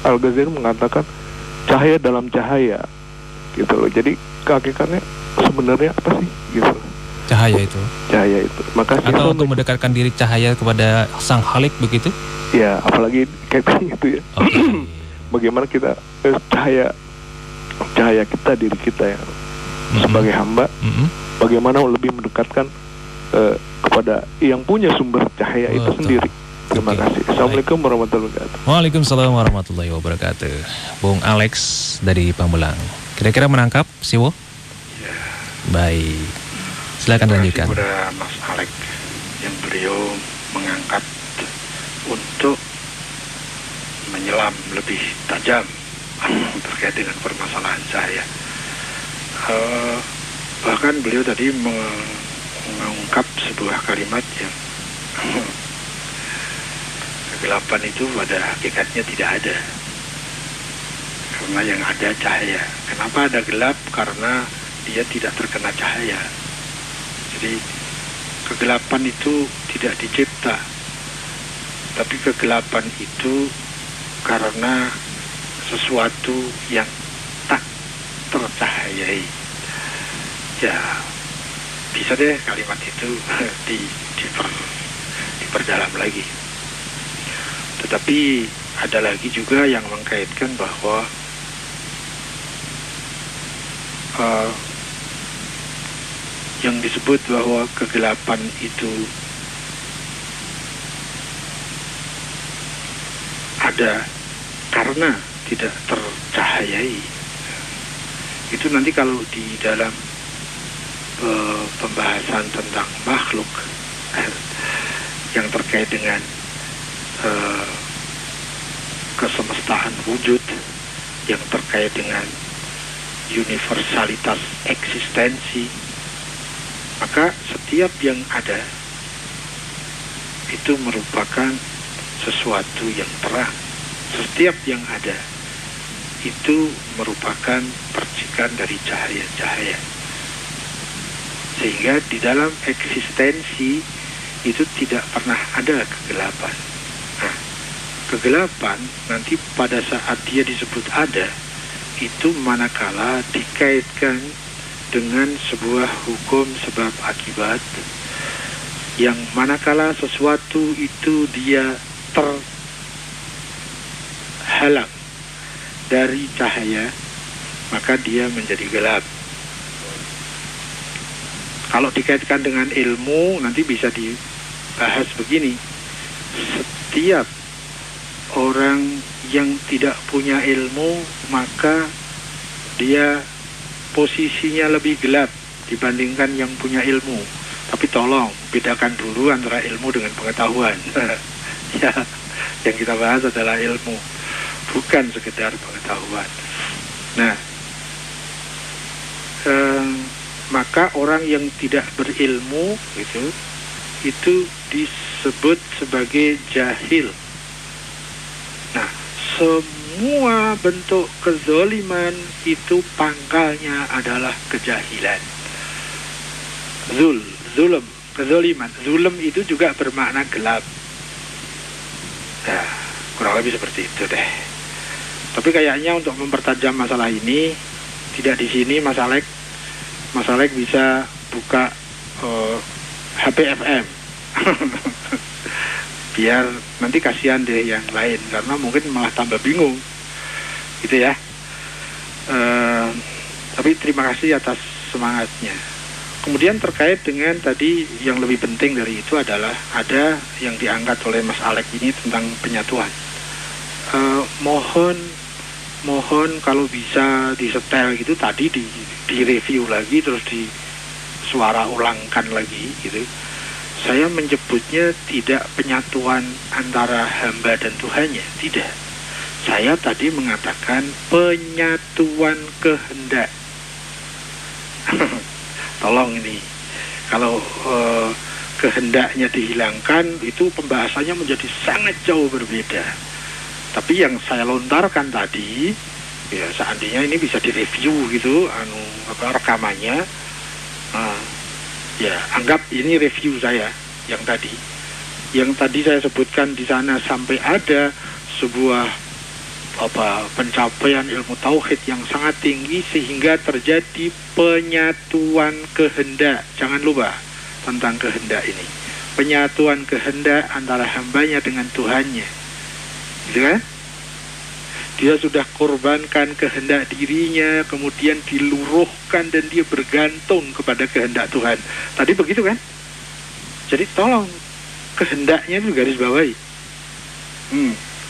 Al-Ghazali mengatakan cahaya dalam cahaya, gitu loh. Jadi hakikatnya sebenarnya apa sih, gitu? Cahaya itu. Maka atau untuk mendekatkan diri cahaya kepada Sang Khalik begitu? Ya, apalagi kayak gitu ya. Bagaimana kita cahaya kita, diri kita ya, sebagai hamba. Bagaimana lebih mendekatkan kepada yang punya sumber cahaya itu sendiri. Terima kasih. Assalamualaikum warahmatullahi wabarakatuh. Waalaikumsalam warahmatullahi wabarakatuh. Bung Alex dari Pamulang. Kira-kira menangkap, Siwo? Ya. Baik. Silakan lanjutkan. Kepada Mas Alex yang beliau mengangkat untuk menyelam lebih tajam terkait dengan permasalahan cahaya. Bahkan beliau tadi mengungkap sebuah kalimat yang kegelapan itu pada hakikatnya tidak ada, karena yang ada cahaya. Kenapa ada gelap? Karena dia tidak terkena cahaya. Jadi kegelapan itu tidak dicipta, tapi kegelapan itu karena sesuatu yang tak tercahayai. Ya, bisa deh kalimat itu diperdalam lagi. Tetapi ada lagi juga yang mengkaitkan bahwa yang disebut bahwa kegelapan itu ada karena tidak tercahayai. Itu nanti kalau di dalam pembahasan tentang makhluk yang terkait dengan kesemestaan wujud, yang terkait dengan universalitas eksistensi, maka setiap yang ada itu merupakan sesuatu yang terang. Setiap yang ada itu merupakan percikan dari cahaya-cahaya. Sehingga di dalam eksistensi itu tidak pernah ada kegelapan. Nah, kegelapan nanti pada saat dia disebut ada, itu manakala dikaitkan dengan sebuah hukum sebab akibat, yang manakala sesuatu itu dia terhalang dari cahaya, maka dia menjadi gelap. Kalau dikaitkan dengan ilmu, nanti bisa dibahas begini. Setiap orang yang tidak punya ilmu, maka dia posisinya lebih gelap dibandingkan yang punya ilmu. Tapi tolong, bedakan dulu antara ilmu dengan pengetahuan. Ya, yang kita bahas adalah ilmu, bukan sekedar pengetahuan. Nah, maka orang yang tidak berilmu itu disebut sebagai jahil. Nah, semua bentuk kezoliman itu pangkalnya adalah kejahilan. Zulm, kezoliman. Zulm itu juga bermakna gelap. Nah, kurang lebih seperti itu deh. Tapi kayaknya untuk mempertajam masalah ini, tidak di sini Mas Alex bisa buka HP FM. Biar nanti kasihan deh yang lain, karena mungkin malah tambah bingung gitu ya. Tapi terima kasih atas semangatnya. Kemudian terkait dengan tadi yang lebih penting dari itu adalah ada yang diangkat oleh Mas Alex ini tentang penyatuan. Mohon kalau bisa disetel gitu, tadi di review lagi, terus di suara ulangkan lagi gitu. Saya menyebutnya tidak penyatuan antara hamba dan Tuhannya, tidak. Saya tadi mengatakan penyatuan kehendak. Tolong ini, kalau kehendaknya dihilangkan, itu pembahasannya menjadi sangat jauh berbeda. Tapi yang saya lontarkan tadi, ya seandainya ini bisa direview gitu, rekamannya, ya anggap ini review saya yang tadi saya sebutkan di sana, sampai ada sebuah pencapaian ilmu tauhid yang sangat tinggi sehingga terjadi penyatuan kehendak. Jangan lupa tentang kehendak ini, penyatuan kehendak antara hambanya dengan Tuhannya, gitu kan? Dia sudah korbankan kehendak dirinya, kemudian diluruhkan dan dia bergantung kepada kehendak Tuhan. Tadi begitu kan? Jadi tolong kehendaknya itu garis bawahi.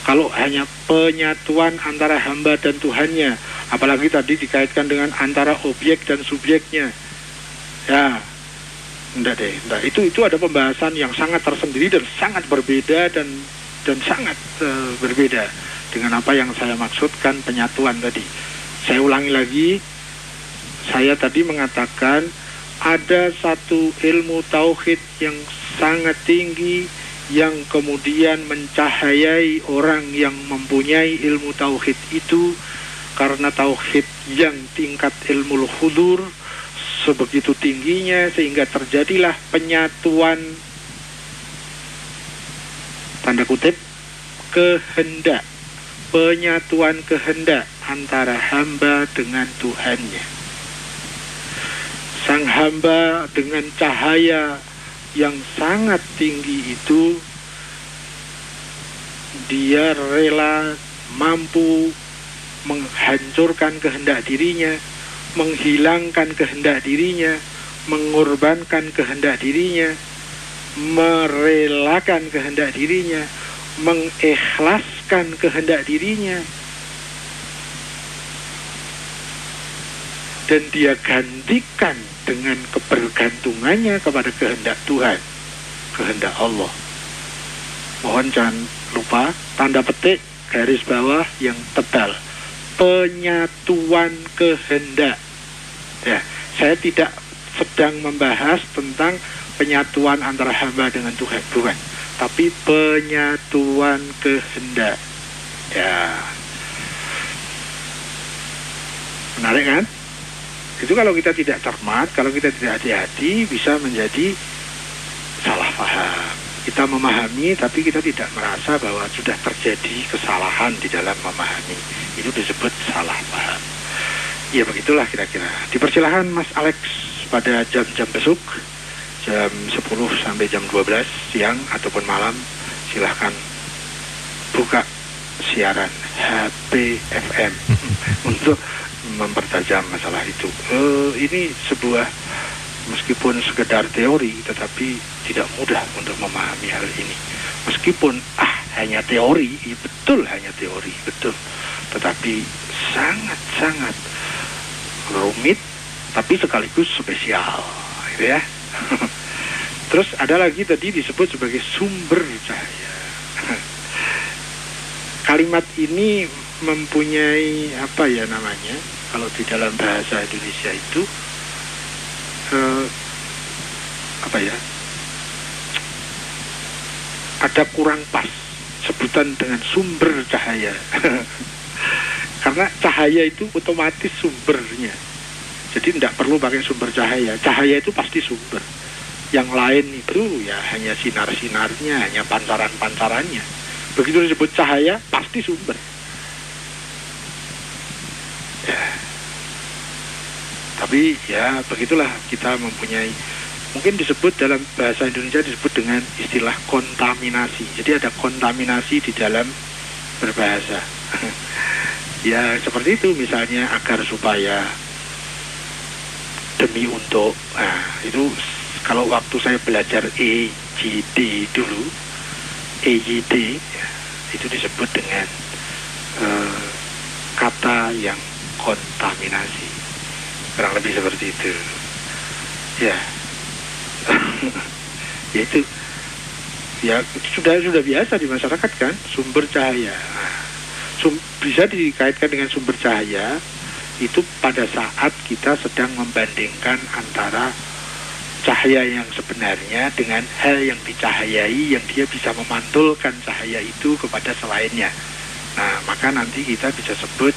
Kalau hanya penyatuan antara hamba dan Tuhannya, apalagi tadi dikaitkan dengan antara objek dan subjeknya, ya enggak deh. Itu ada pembahasan yang sangat tersendiri dan sangat berbeda dan sangat berbeda dengan apa yang saya maksudkan penyatuan tadi. Saya ulangi lagi, saya tadi mengatakan ada satu ilmu tauhid yang sangat tinggi yang kemudian mencahayai orang yang mempunyai ilmu tauhid itu, karena tauhid yang tingkat ilmu hudur sebegitu tingginya sehingga terjadilah penyatuan tanda kutip kehendak, penyatuan kehendak antara hamba dengan Tuhannya. Sang hamba dengan cahaya yang sangat tinggi itu, dia rela mampu menghancurkan kehendak dirinya, menghilangkan kehendak dirinya, mengorbankan kehendak dirinya, merelakan kehendak dirinya, mengikhlaskan kehendak dirinya, dan dia gantikan dengan kebergantungannya kepada kehendak Tuhan, kehendak Allah. Mohon jangan lupa tanda petik garis bawah yang tebal, penyatuan kehendak. Ya, saya tidak sedang membahas tentang penyatuan antara hamba dengan Tuhan, bukan, tapi penyatuan kehendak. Ya, menarik kan? Itu kalau kita tidak cermat, kalau kita tidak hati-hati, bisa menjadi salah paham. Kita memahami, tapi kita tidak merasa bahwa sudah terjadi kesalahan di dalam memahami. Itu disebut salah paham. Ya begitulah kira-kira. Dipersilahkan Mas Alex pada jam-jam besok, jam 10 sampai jam 12 siang ataupun malam, silahkan buka siaran HP FM untuk mempertajam masalah itu. Ini sebuah, meskipun sekedar teori, tetapi tidak mudah untuk memahami hal ini. Meskipun hanya teori, betul hanya teori, betul, tetapi sangat-sangat rumit, tapi sekaligus spesial, gitu ya. Terus ada lagi tadi disebut sebagai sumber cahaya. Kalimat ini mempunyai apa ya namanya, kalau di dalam bahasa Indonesia itu apa ya, ada kurang pas sebutan dengan sumber cahaya. Karena cahaya itu otomatis sumbernya, jadi tidak perlu pakai sumber cahaya. Cahaya itu pasti sumber, yang lain itu ya hanya sinar-sinarnya, hanya pancaran-pancarannya. Begitu disebut cahaya pasti sumber. Ya. Tapi ya begitulah, kita mempunyai, mungkin disebut dalam bahasa Indonesia disebut dengan istilah kontaminasi. Jadi ada kontaminasi di dalam berbahasa. Ya seperti itu, misalnya agar supaya, demi untuk, nah itu kalau waktu saya belajar EJD dulu, EJD itu disebut dengan kata yang kontaminasi, kurang lebih seperti itu. Ya, ya itu, ya sudah biasa di masyarakat kan, sumber cahaya. Bisa dikaitkan dengan sumber cahaya itu pada saat kita sedang membandingkan antara cahaya yang sebenarnya dengan hal yang dicahayai, yang dia bisa memantulkan cahaya itu kepada selainnya. Nah, maka nanti kita bisa sebut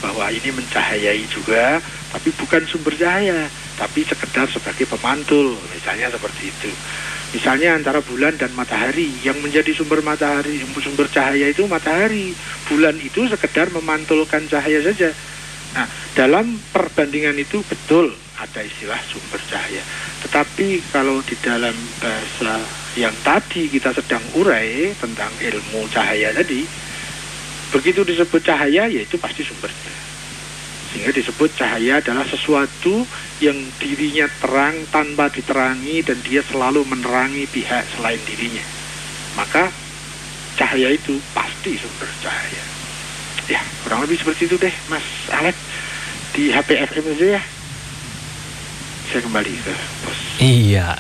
bahwa ini mencahayai juga, tapi bukan sumber cahaya, tapi sekedar sebagai pemantul, misalnya seperti itu. Misalnya antara bulan dan matahari, yang menjadi sumber matahari, sumber cahaya itu matahari, bulan itu sekedar memantulkan cahaya saja. Nah, dalam perbandingan itu betul ada istilah sumber cahaya. Tetapi kalau di dalam bahasa yang tadi kita sedang urai tentang ilmu cahaya tadi, begitu disebut cahaya, yaitu pasti sumbernya. Sehingga disebut cahaya adalah sesuatu yang dirinya terang tanpa diterangi, dan dia selalu menerangi pihak selain dirinya. Maka cahaya itu pasti sumber cahaya. Ya, kurang lebih seperti itu deh, Mas Alex. Di HPFM aja ya. Saya kembali ke pos. Iya.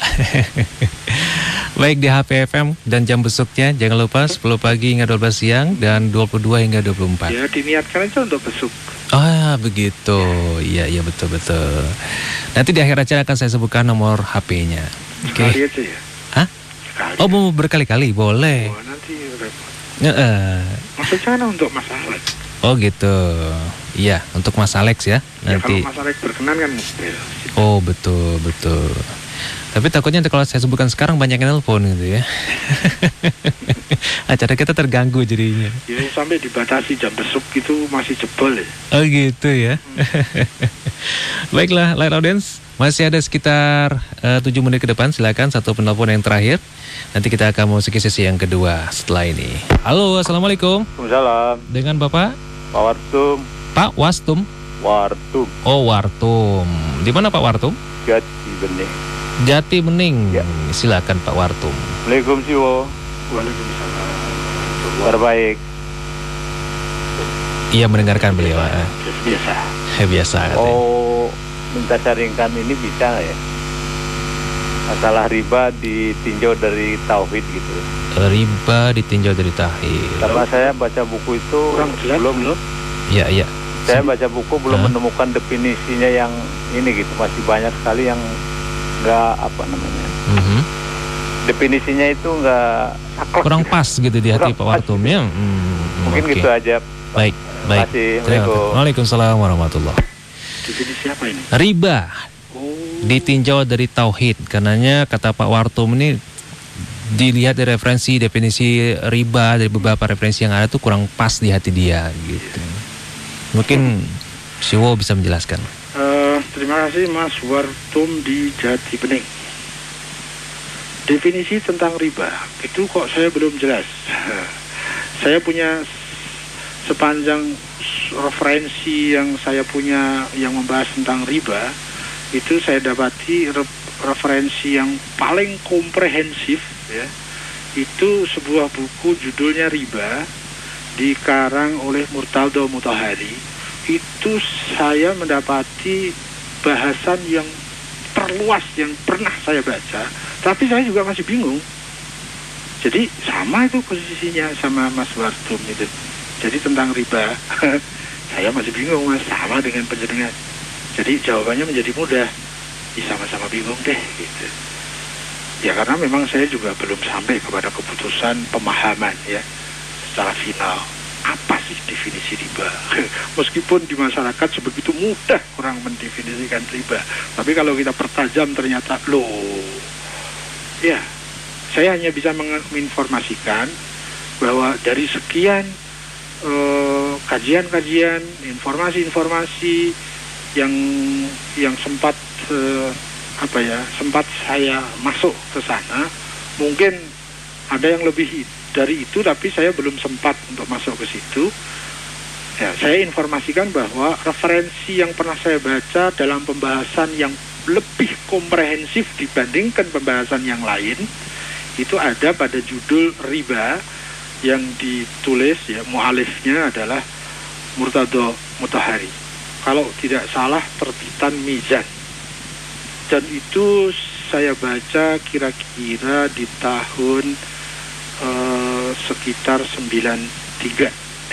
Baik, di HPFM dan jam besuknya jangan lupa 10 pagi hingga 12 siang dan 22 hingga 24. Ya, diniatkan aja untuk besuk. Oh begitu, iya betul. Nanti di akhir acara akan saya sebutkan nomor HP-nya. Oke. Sekali aja ya. Hah? Sekali. Oh mau berkali-kali boleh. Oh, nanti repot. Maksudnya kan untuk Mas Alex. Oh gitu. Iya, untuk Mas Alex ya. Nanti. Ya, kalau Mas Alex berkenan kan mobil. Oh betul. Tapi takutnya kalau saya sebutkan sekarang banyak yang nelpon gitu ya. Acara kita terganggu jadinya. Ya sampai dibatasi jam besuk itu masih jebol ya. Oh gitu ya. Baiklah, light audience, masih ada sekitar 7 menit ke depan. Silakan satu penelpon yang terakhir. Nanti kita akan memasuki sesi yang kedua setelah ini. Halo, assalamualaikum. Waalaikumsalam. Dengan Bapak? Pak Wartum. Pak Wastum. Wartum. Oh Wartum. Di mana Pak Wartum? Jati Bening. Jati Bening. Ya. Silakan Pak Wartum. Assalamualaikum Siwo. Waalaikumsalam. Terbaik. Iya mendengarkan beliau. Biasa. Oh, minta sharingkan ini bisa ya? Masalah riba ditinjau dari tauhid gitu. Riba ditinjau dari tauhid. Karena saya baca buku itu belum loh. Iya. Saya baca buku belum menemukan definisinya yang ini gitu. Masih banyak sekali yang nggak apa namanya. Definisinya itu nggak saklek. Kurang pas gitu di hati Pak Wartum ya. Mungkin gitu aja. Baik. Waalaikumsalam warahmatullahi. Definisi apa ini? Riba ditinjau dari tauhid. Karenanya kata Pak Wartum ini dilihat dari referensi definisi riba dari beberapa referensi yang ada tuh kurang pas di hati dia gitu. Mungkin Siwo bisa menjelaskan. Terima kasih Mas Wartum di Jati Bening. Definisi tentang riba itu kok saya belum jelas. Saya punya sepanjang referensi yang saya punya yang membahas tentang riba, itu saya dapati referensi yang paling komprehensif ya, itu sebuah buku judulnya Riba, dikarang oleh Murtaldo Mutahari. Itu saya mendapati bahasan yang terluas yang pernah saya baca, tapi saya juga masih bingung. Jadi sama itu posisinya sama Mas Wartum itu. Jadi tentang riba, saya masih bingung Mas, sama dengan penjenengan. Jadi jawabannya menjadi mudah, sama-sama bingung deh gitu. Ya karena memang saya juga belum sampai kepada keputusan pemahaman ya secara final. Apa sih definisi riba? Meskipun di masyarakat sebegitu mudah orang mendefinisikan riba, tapi kalau kita pertajam ternyata ya saya hanya bisa menginformasikan bahwa dari sekian kajian-kajian, informasi-informasi yang sempat sempat saya masuk ke sana. Mungkin ada yang lebih dari itu, tapi saya belum sempat untuk masuk ke situ. Ya, saya informasikan bahwa referensi yang pernah saya baca dalam pembahasan yang lebih komprehensif dibandingkan pembahasan yang lain itu ada pada judul riba yang ditulis, ya, mu'alifnya adalah Murtado Mutahari, kalau tidak salah terbitan Mizan, dan itu saya baca kira-kira di tahun sekitar 1993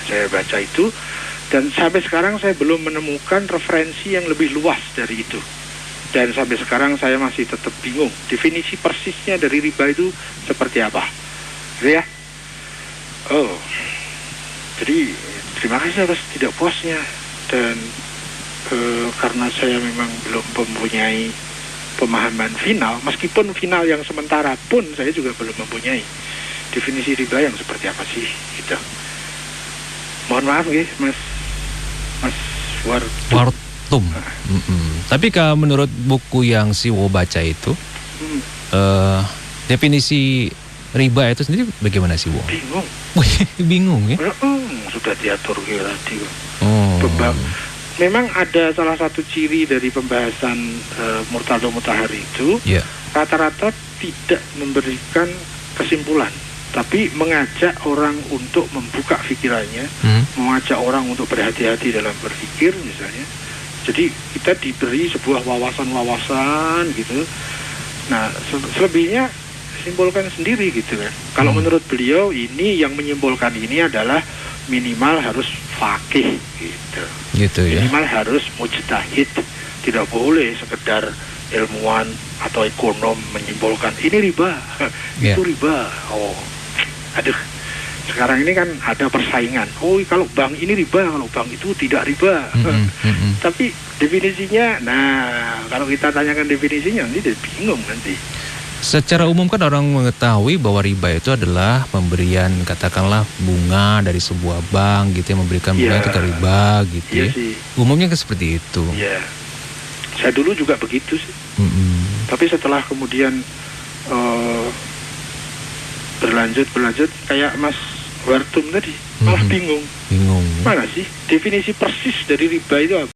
saya baca itu, dan sampai sekarang saya belum menemukan referensi yang lebih luas dari itu. Dan sampai sekarang saya masih tetap bingung definisi persisnya dari riba itu seperti apa. Ya. Oh. Jadi terima kasih atas tidak puasnya, dan karena saya memang belum mempunyai pemahaman final, meskipun final yang sementara pun saya juga belum mempunyai definisi riba yang seperti apa sih gitu. Mohon maaf Mas Wartum. Tapi kalau menurut buku yang Siwo baca itu, definisi riba itu sendiri bagaimana Siwo? Bingung. Bingung ya? Sudah diatur tadi. Memang ada salah satu ciri dari pembahasan Murtado Mutahari itu, rata-rata tidak memberikan kesimpulan, tapi mengajak orang untuk membuka pikirannya, mengajak orang untuk berhati-hati dalam berpikir misalnya. Jadi kita diberi sebuah wawasan-wawasan gitu. Nah, selebihnya simpulkan sendiri gitu kan. Kalau menurut beliau ini yang menyimpulkan ini adalah minimal harus faqih gitu. Gitu ya. Minimal harus mujtahid. Tidak boleh sekedar ilmuwan atau ekonom menyimpulkan ini riba, itu riba. Oh, aduh. Sekarang ini kan ada persaingan. Oh, kalau bank ini riba, kalau bank itu tidak riba. Tapi definisinya, nah kalau kita tanyakan definisinya nanti dia bingung nanti. Secara umum kan orang mengetahui bahwa riba itu adalah pemberian katakanlah bunga dari sebuah bank gitu, yang memberikan bunga itu ke riba gitu ya. Umumnya kan seperti itu. Iya. Saya dulu juga begitu sih. Tapi setelah kemudian berlanjut kayak Mas Wartum tadi malah bingung. Mana sih definisi persis dari riba itu apa?